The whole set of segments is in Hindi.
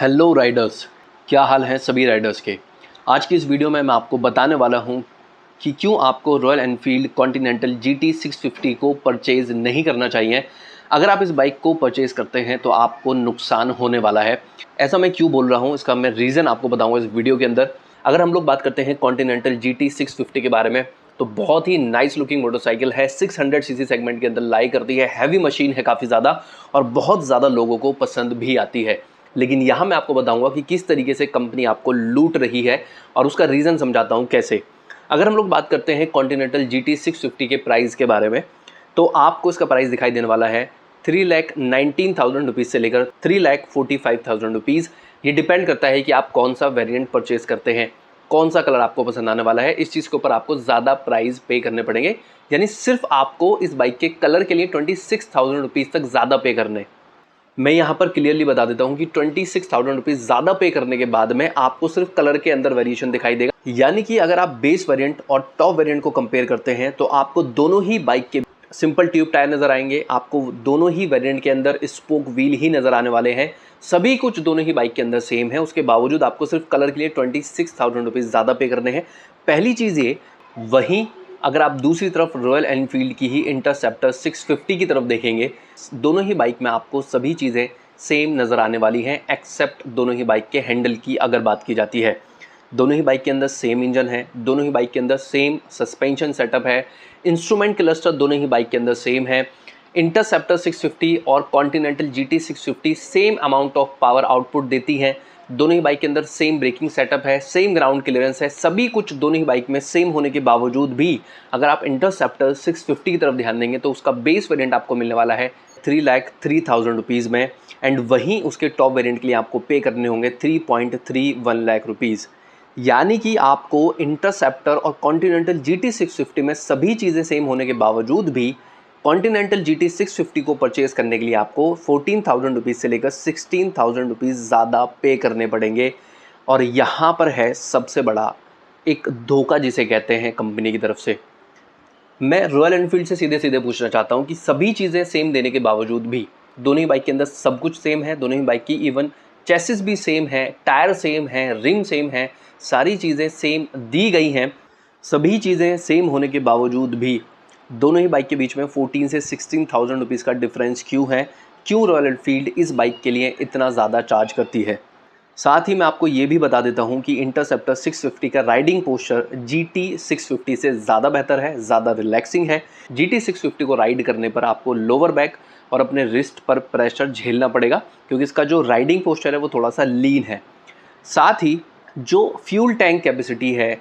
हेलो राइडर्स, क्या हाल है सभी राइडर्स के। आज की इस वीडियो में मैं आपको बताने वाला हूं कि क्यों आपको रॉयल एनफील्ड कॉन्टिनेंटल GT 650 को परचेज़ नहीं करना चाहिए। अगर आप इस बाइक को परचेज़ करते हैं तो आपको नुकसान होने वाला है। ऐसा मैं क्यों बोल रहा हूं, इसका मैं रीज़न आपको बताऊंगा इस वीडियो के अंदर। अगर हम लोग बात करते हैं कॉन्टिनेंटल GT 650 के बारे में, तो बहुत ही नाइस लुकिंग मोटरसाइकिल है। 600 सीसी सेगमेंट के अंदर लाई करती है, हैवी मशीन है काफ़ी ज़्यादा और बहुत ज़्यादा लोगों को पसंद भी आती है। लेकिन यहाँ मैं आपको बताऊंगा कि किस तरीके से कंपनी आपको लूट रही है और उसका रीज़न समझाता हूँ कैसे। अगर हम लोग बात करते हैं कॉन्टिनेंटल GT 650 के प्राइस के बारे में, तो आपको इसका प्राइस दिखाई देने वाला है 3,19,000 रुपीज़ से लेकर 3,45,000 रुपीज़। ये डिपेंड करता है कि आप कौन सा वेरिएंट परचेज़ करते हैं, कौन सा कलर आपको पसंद आने वाला है। इस चीज़ के ऊपर आपको ज़्यादा प्राइस पे करने पड़ेंगे, यानी सिर्फ आपको इस बाइक के कलर के लिए 26,000 रुपीज़ तक ज़्यादा पे करने। मैं यहाँ पर क्लियरली बता देता हूँ कि 26,000 रुपीज़ ज़्यादा पे करने के बाद में आपको सिर्फ कलर के अंदर वेरिएशन दिखाई देगा। यानी कि अगर आप बेस वेरिएंट और टॉप वेरिएंट को कंपेयर करते हैं तो आपको दोनों ही बाइक के सिंपल ट्यूब टायर नज़र आएंगे, आपको दोनों ही वेरिएंट के अंदर स्पोक व्हील ही नज़र आने वाले हैं। सभी कुछ दोनों ही बाइक के अंदर सेम है, उसके बावजूद आपको सिर्फ कलर के लिए 26,000 रुपीज़ ज़्यादा पे करने हैं। पहली चीज़ ये। वहीं अगर आप दूसरी तरफ रॉयल एनफील्ड की ही इंटरसेप्टर 650 की तरफ देखेंगे, दोनों ही बाइक में आपको सभी चीज़ें सेम नज़र आने वाली हैं, एक्सेप्ट दोनों ही बाइक के हैंडल की अगर बात की जाती है। दोनों ही बाइक के अंदर सेम इंजन है, दोनों ही बाइक के अंदर सेम सस्पेंशन सेटअप है, इंस्ट्रूमेंट क्लस्टर दोनों ही बाइक के अंदर सेम है। इंटरसेप्टर 650 और continental GT 650 same amount of power output देती हैं। दोनों ही बाइक के अंदर सेम ब्रेकिंग सेटअप है, सेम ग्राउंड क्लियरेंस है, सभी कुछ दोनों ही बाइक में सेम होने के बावजूद भी अगर आप इंटरसेप्टर 650 की तरफ ध्यान देंगे तो उसका बेस वेरिएंट आपको मिलने वाला है 3,03,000 रुपीज़ में, एंड वहीं उसके टॉप वेरिएंट के लिए आपको पे करने होंगे 3.31 लाख रुपीज़। यानी कि आपको इंटरसेप्टर और कॉन्टिनेंटल GT 650 में सभी चीज़ें सेम होने के बावजूद भी कॉन्टिनेंटल GT 650 को परचेज़ करने के लिए आपको 14,000 रुपीज़ से लेकर 16,000 रुपीज़ ज़्यादा पे करने पड़ेंगे। और यहाँ पर है सबसे बड़ा एक धोखा जिसे कहते हैं कंपनी की तरफ से। मैं रॉयल एनफील्ड से सीधे सीधे पूछना चाहता हूँ कि सभी चीज़ें सेम देने के बावजूद भी दोनों ही बाइक के अंदर सब कुछ सेम है, दोनों ही बाइक की इवन चेसिस भी सेम है, टायर सेम है, रिम सेम है, सारी चीज़ें सेम दी गई हैं। सभी चीज़ें सेम होने के बावजूद भी दोनों ही बाइक के बीच में 14 से 16,000 रुपीज़ का डिफरेंस क्यों है? क्यों रॉयल एनफील्ड इस बाइक के लिए इतना ज़्यादा चार्ज करती है? साथ ही मैं आपको ये भी बता देता हूँ कि इंटरसेप्टर 650 का राइडिंग पोस्चर GT 650 से ज़्यादा बेहतर है, ज़्यादा रिलैक्सिंग है। GT 650 को राइड करने पर आपको लोअर बैक और अपने रिस्ट पर प्रेशर झेलना पड़ेगा, क्योंकि इसका जो राइडिंग पोस्चर है वो थोड़ा सा लीन है। साथ ही जो फ्यूल टैंक कैपेसिटी है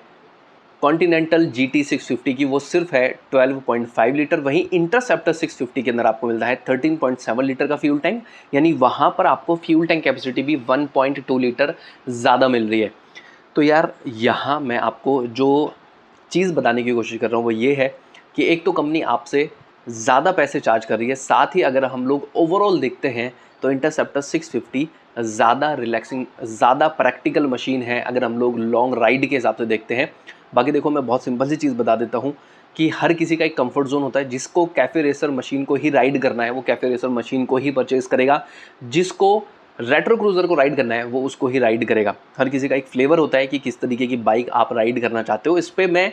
कॉन्टिनेंटल GT 650 की, वो सिर्फ है 12.5 लीटर, वहीं इंटरसेप्टर 650 के अंदर आपको मिलता है 13.7 लीटर का फ्यूल टैंक, यानी वहाँ पर आपको फ्यूल टैंक कैपेसिटी भी 1.2 लीटर ज़्यादा मिल रही है। तो यार यहाँ मैं आपको जो चीज़ बताने की कोशिश कर रहा हूँ वो ये है कि एक तो कंपनी आपसे ज़्यादा पैसे चार्ज कर रही है, साथ ही अगर हम लोग ओवरऑल देखते हैं तो इंटरसेप्टर 650 ज़्यादा रिलैक्सिंग, ज़्यादा प्रैक्टिकल मशीन है अगर हम लोग लॉन्ग राइड के हिसाब से देखते हैं। बाकी देखो, मैं बहुत सिंपल सी चीज़ बता देता हूँ कि हर किसी का एक कंफर्ट जोन होता है। जिसको कैफ़े रेसर मशीन को ही राइड करना है वो कैफ़े रेसर मशीन को ही परचेज़ करेगा, जिसको रेट्रो क्रूज़र को राइड करना है वो उसको ही राइड करेगा। हर किसी का एक फ्लेवर होता है कि किस तरीके की बाइक आप राइड करना चाहते हो। इस पर मैं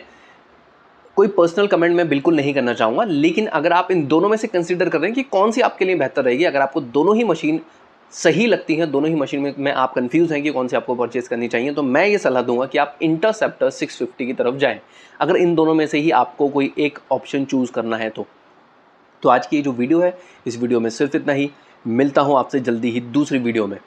कोई पर्सनल कमेंट मैं बिल्कुल नहीं करना चाहूँगा, लेकिन अगर आप इन दोनों में से कंसीडर कर रहे हैं कि कौन सी आपके लिए बेहतर रहेगी, अगर आपको दोनों ही मशीन सही लगती हैं, दोनों ही मशीन में आप कंफ्यूज हैं कि कौन सी आपको परचेज़ करनी चाहिए, तो मैं ये सलाह दूंगा कि आप इंटरसेप्टर 650 की तरफ जाएं, अगर इन दोनों में से ही आपको कोई एक ऑप्शन चूज़ करना है तो आज की ये जो वीडियो है, इस वीडियो में सिर्फ इतना ही। मिलता हूँ आपसे जल्दी ही दूसरी वीडियो में।